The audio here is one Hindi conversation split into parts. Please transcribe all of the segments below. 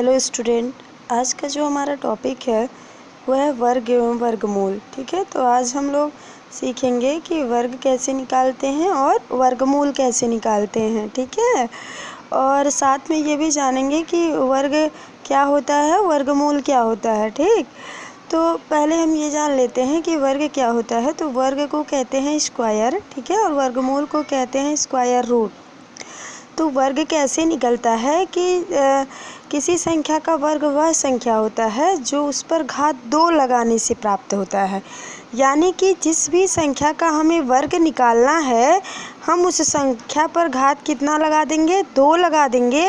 हेलो स्टूडेंट, आज का जो हमारा टॉपिक है वह है वर्ग एवं वर्गमूल। ठीक है, तो आज हम लोग सीखेंगे कि वर्ग कैसे निकालते हैं और वर्गमूल कैसे निकालते हैं। ठीक है, और साथ में ये भी जानेंगे कि वर्ग क्या होता है, वर्गमूल क्या होता है। ठीक, तो पहले हम ये जान लेते हैं कि वर्ग क्या होता है। तो वर्ग को कहते हैं स्क्वायर, ठीक है, और वर्गमूल को कहते हैं स्क्वायर रूट। तो वर्ग कैसे निकलता है कि किसी संख्या का वर्ग वह संख्या होता है जो उस पर घात 2 लगाने से प्राप्त होता है। यानी कि जिस भी संख्या का हमें वर्ग निकालना है, हम उस संख्या पर घात कितना लगा देंगे, 2 लगा देंगे।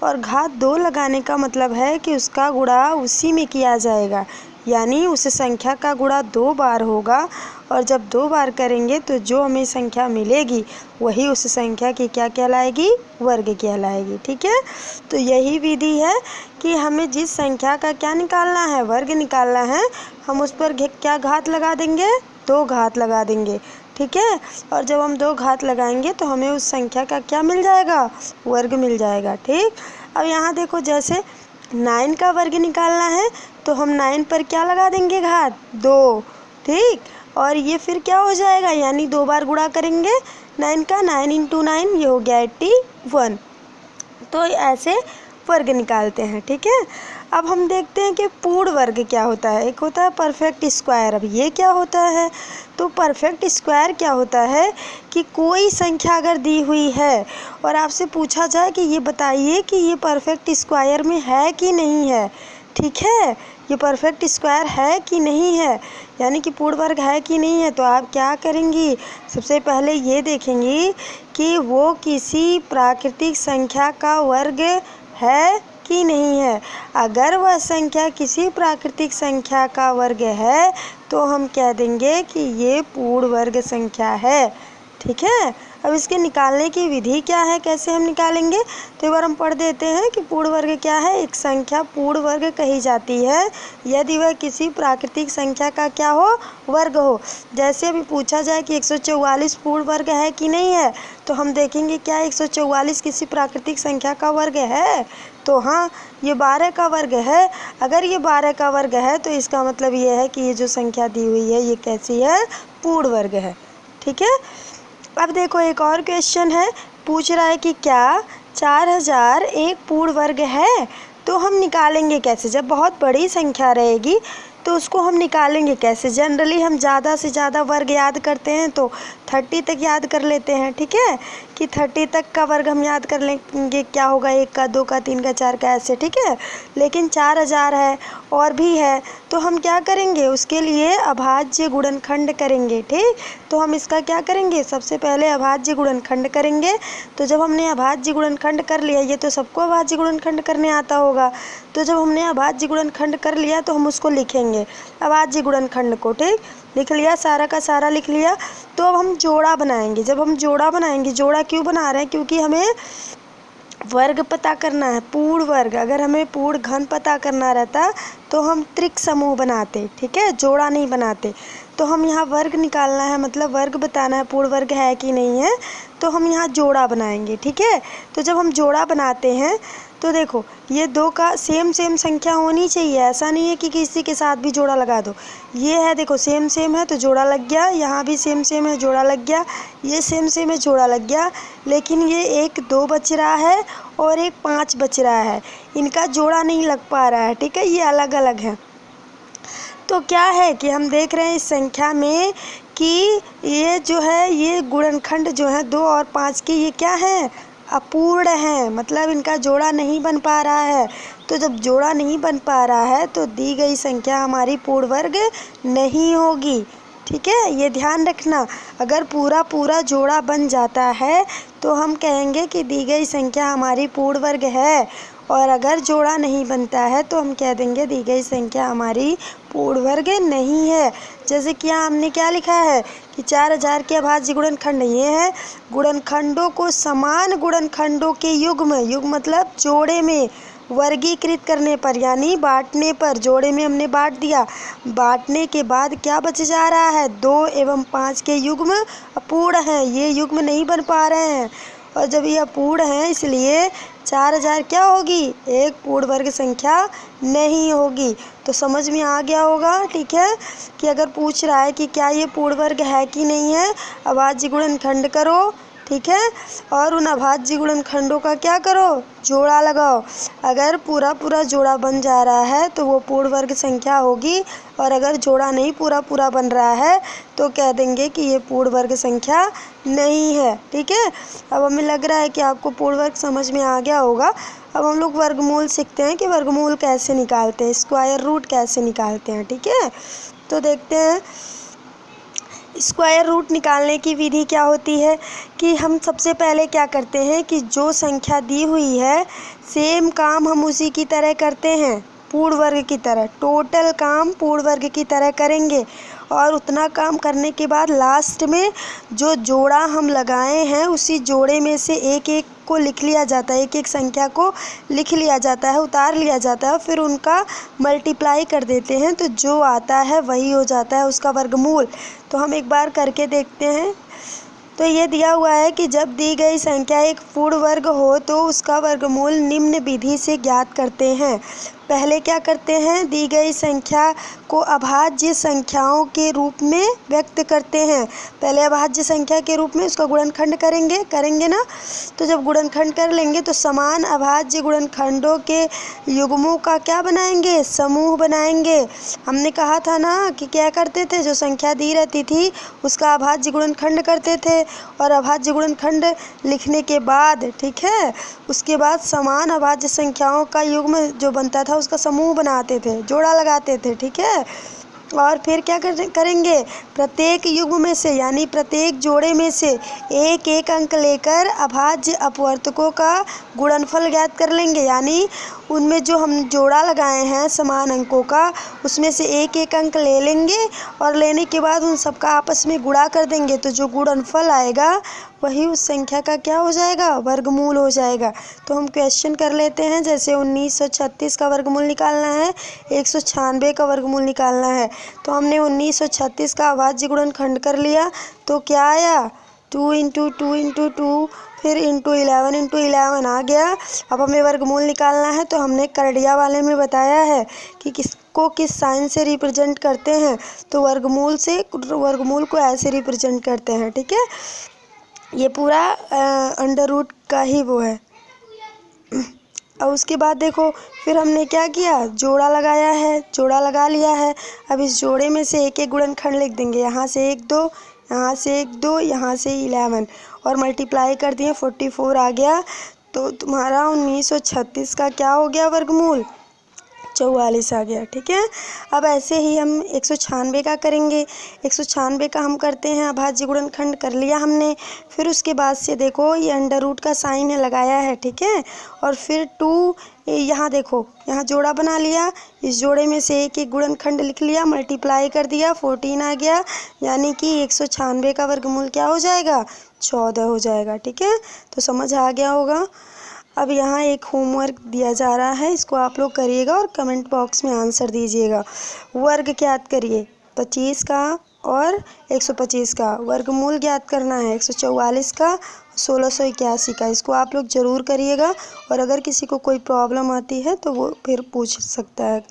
और घात 2 लगाने का मतलब है कि उसका गुणा उसी में किया जाएगा, यानी उस संख्या का गुणा 2 बार होगा। और जब 2 बार करेंगे तो जो हमें संख्या मिलेगी वही उस संख्या की क्या कहलाएगी, वर्ग कहलाएगी। ठीक है, तो यही विधि है कि हमें जिस संख्या का क्या निकालना है, वर्ग निकालना है, हम उस पर क्या घात लगा देंगे, 2 घात लगा देंगे। ठीक है, और जब हम 2 घात लगाएंगे तो हमें उस संख्या का क्या मिल जाएगा, वर्ग मिल जाएगा। ठीक, अब यहाँ देखो, जैसे 9 का वर्ग निकालना है तो हम 9 पर क्या लगा देंगे, घात 2। ठीक, और ये फिर क्या हो जाएगा, यानी 2 बार गुणा करेंगे 9 का, 9 × 9 ये हो गया 81। तो ऐसे वर्ग निकालते हैं। ठीक है, अब हम देखते हैं कि पूर्ण वर्ग क्या होता है। एक होता है परफेक्ट स्क्वायर। अब ये क्या होता है, तो परफेक्ट स्क्वायर क्या होता है कि कोई संख्या अगर दी हुई है और आपसे पूछा जाए कि ये बताइए कि ये परफेक्ट स्क्वायर में है कि नहीं है। ठीक है, ये परफेक्ट स्क्वायर है कि नहीं है, यानी कि पूर्ण वर्ग है कि नहीं है, तो आप क्या करेंगी, सबसे पहले ये देखेंगी कि वो किसी प्राकृतिक संख्या का वर्ग है कि नहीं है। अगर वह संख्या किसी प्राकृतिक संख्या का वर्ग है तो हम कह देंगे कि ये पूर्ण वर्ग संख्या है। ठीक है, अब इसके निकालने की विधि क्या है, कैसे हम निकालेंगे, तो एक बार हम पढ़ देते हैं कि पूर्ण वर्ग क्या है। एक संख्या पूर्ण वर्ग कही जाती है यदि वह किसी प्राकृतिक संख्या का क्या हो, वर्ग हो। जैसे अभी पूछा जाए कि 144 पूर्ण वर्ग है कि नहीं है, तो हम देखेंगे क्या 144 किसी प्राकृतिक संख्या का वर्ग है, तो हाँ, ये 12 का वर्ग है। अगर ये 12 का वर्ग है तो इसका मतलब ये है कि ये जो संख्या दी हुई है ये कैसी है, पूर्ण वर्ग है। ठीक है, अब देखो एक और क्वेश्चन है, पूछ रहा है कि क्या 4000 एक पूर्ण वर्ग है। तो हम निकालेंगे कैसे, जब बहुत बड़ी संख्या रहेगी तो उसको हम निकालेंगे कैसे। जनरली हम ज़्यादा से ज़्यादा वर्ग याद करते हैं तो 30 तक याद कर लेते हैं। ठीक है, कि 30 तक का वर्ग हम याद कर लेंगे, क्या होगा, 1 का, 2 का, 3 का, 4 का, ऐसे। ठीक है, लेकिन 4000 है और भी है तो हम क्या करेंगे, उसके लिए अभाज्य गुणनखंड करेंगे। ठीक, तो हम इसका क्या करेंगे, सबसे पहले अभाज्य गुणनखंड करेंगे। तो जब हमने अभाज्य गुणनखंड कर लिया, ये तो सबको अभाज्य गुणनखंड करने आता होगा, तो जब हमने अभाज्य गुणनखंड कर लिया तो हम उसको लिखेंगे, अभाज्य गुणनखंड को। ठीक, लिख लिया, सारा का सारा लिख लिया। तो अब हम जोड़ा बनाएंगे। जब हम जोड़ा बनाएंगे, जोड़ा क्यों बना रहे हैं, क्योंकि हमें वर्ग पता करना है, पूर्ण वर्ग। अगर हमें पूर्ण घन पता करना रहता तो हम त्रिक समूह बनाते, ठीक है, जोड़ा नहीं बनाते। तो हम यहाँ वर्ग निकालना है, मतलब वर्ग बताना है, पूर्ण वर्ग है कि नहीं है, तो हम यहाँ जोड़ा बनाएंगे। ठीक है, तो जब हम जोड़ा बनाते हैं तो देखो, ये 2 का सेम संख्या होनी चाहिए, ऐसा नहीं है कि किसी के साथ भी जोड़ा लगा दो। ये है, देखो सेम है तो जोड़ा लग गया, यहाँ भी सेम है, जोड़ा लग गया, ये सेम है, जोड़ा लग गया। लेकिन ये 1 2 बच रहा है और 1 5 बच रहा है, इनका जोड़ा नहीं लग पा रहा है। ठीक है, ये अलग अलग है। तो क्या है कि हम देख रहे हैं इस संख्या में कि ये जो है, ये गुणनखंड जो है 2 और 5 के, ये क्या है, अपूर्ण है, मतलब इनका जोड़ा नहीं बन पा रहा है। तो जब जोड़ा नहीं बन पा रहा है तो दी गई संख्या हमारी पूर्ण वर्ग नहीं होगी। ठीक है, ये ध्यान रखना। अगर पूरा जोड़ा बन जाता है तो हम कहेंगे कि दी गई संख्या हमारी पूर्ण वर्ग है, और अगर जोड़ा नहीं बनता है तो हम कह देंगे दी गई संख्या हमारी पूर्ण वर्ग नहीं है। जैसे कि यहाँ हमने क्या लिखा है कि 4000 के अभाज्य गुणनखंड ये है, गुणनखंडों को समान गुणनखंडों के युग्म, युग्म मतलब जोड़े में वर्गीकृत करने पर, यानी बांटने पर, जोड़े में हमने बांट दिया, बांटने के बाद क्या बच जा रहा है, 2 एवं 5 के युग्म अपूर्ण हैं, ये युग्म नहीं बन पा रहे हैं। और जब ये अपूर्ण हैं इसलिए 4000 क्या होगी? एक पूर्ण वर्ग संख्या नहीं होगी। तो समझ में आ गया होगा, ठीक है, कि अगर पूछ रहा है कि क्या ये पूर्ण वर्ग है कि नहीं है, अभाज्य गुणनखंड करो, ठीक है, और उन अभाज्य गुणनखंडों का क्या करो? जोड़ा लगाओ। अगर पूरा पूरा जोड़ा बन जा रहा है तो वो पूर्ण वर्ग संख्या होगी, और अगर जोड़ा नहीं पूरा पूरा बन रहा है तो कह देंगे कि ये पूर्ण वर्ग संख्या नहीं है, ठीक है। अब हमें लग रहा है कि आपको पूर्ण वर्ग समझ में आ गया होगा। अब हम लोग वर्गमूल सीखते हैं कि वर्गमूल कैसे निकालते हैं, स्क्वायर रूट कैसे निकालते हैं, ठीक है। तो देखते हैं स्क्वायर रूट निकालने की विधि क्या होती है कि हम सबसे पहले क्या करते हैं कि जो संख्या दी हुई है सेम काम हम उसी की तरह करते हैं, पूर्ण वर्ग की तरह, टोटल काम पूर्ण वर्ग की तरह करेंगे, और उतना काम करने के बाद लास्ट में जो जोड़ा हम लगाए हैं उसी जोड़े में से एक एक को लिख लिया जाता है, एक एक संख्या को लिख लिया जाता है, उतार लिया जाता है, फिर उनका मल्टीप्लाई कर देते हैं, तो जो आता है वही हो जाता है उसका वर्गमूल। तो हम एक बार करके देखते हैं। तो ये दिया हुआ है कि जब दी गई संख्या एक पूर्ण वर्ग हो तो उसका वर्गमूल निम्न विधि से ज्ञात करते हैं। पहले क्या करते हैं, दी गई संख्या को अभाज्य संख्याओं के रूप में व्यक्त करते हैं। पहले अभाज्य संख्या के रूप में उसका गुणनखंड करेंगे ना। तो जब गुणनखंड कर लेंगे तो समान अभाज्य गुणनखंडों के युग्मों का क्या बनाएंगे? समूह बनाएंगे। हमने कहा था ना कि क्या करते थे, जो संख्या दी रहती थी उसका अभाज्य गुणनखंड करते थे, और अभाज्य गुणनखंड लिखने के बाद, ठीक है, उसके बाद समान अभाज्य संख्याओं का युग्म जो बनता था उसका समूह बनाते थे, जोड़ा लगाते थे, ठीक है। और फिर क्या करेंगे, प्रत्येक युग्म में से यानी प्रत्येक जोड़े में से एक एक अंक लेकर अभाज्य अपवर्तकों का गुणनफल ज्ञात कर लेंगे। यानी उनमें जो हम जोड़ा लगाए हैं समान अंकों का, उसमें से एक एक अंक ले लेंगे, और लेने के बाद उन सबका आपस में गुणा कर देंगे, तो जो गुणनफल आएगा वही उस संख्या का क्या हो जाएगा? वर्गमूल हो जाएगा। तो हम क्वेश्चन कर लेते हैं, जैसे 1936 का वर्गमूल निकालना है, 196 का वर्गमूल निकालना है। तो हमने 1936 का अभाज्य गुणनखंड कर लिया, तो क्या आया? 2 × 2 × 2 फिर इंटू 11 आ गया। अब हमें वर्गमूल निकालना है, तो हमने करड़िया वाले में बताया है कि किसको किस साइन से रिप्रेजेंट करते हैं। तो वर्गमूल को ऐसे रिप्रेजेंट करते हैं, ठीक है। ये पूरा अंडर रूट का ही वो है। और उसके बाद देखो फिर हमने क्या किया, जोड़ा लगाया है, जोड़ा लगा लिया है। अब इस जोड़े में से एक एक गुणनखंड लिख देंगे, यहाँ से 1 2, यहाँ से 1 2, यहाँ से 11, और मल्टीप्लाई कर दिए 44 आ गया। तो तुम्हारा 1936 का क्या हो गया वर्गमूल? 44 आ गया, ठीक है। अब ऐसे ही हम 196 का करेंगे। 196 का हम करते हैं, अभाज्य गुणनखंड कर लिया हमने। फिर उसके बाद से देखो ये अंडर रूट का साइन है लगाया है, ठीक है। और फिर 2 यहाँ देखो, यहाँ जोड़ा बना लिया, इस जोड़े में से एक एक गुणनखंड लिख लिया, मल्टीप्लाई कर दिया, 14 आ गया। यानी कि 196 का वर्गमूल क्या हो जाएगा? 14 हो जाएगा, ठीक है। तो समझ आ गया होगा। अब यहाँ एक होमवर्क दिया जा रहा है, इसको आप लोग करिएगा और कमेंट बॉक्स में आंसर दीजिएगा। वर्ग ज्ञात करिए 25 का और 125 का, वर्गमूल ज्ञात करना है 144 का, 1681 का। इसको आप लोग ज़रूर करिएगा, और अगर किसी को कोई प्रॉब्लम आती है तो वो फिर पूछ सकता है।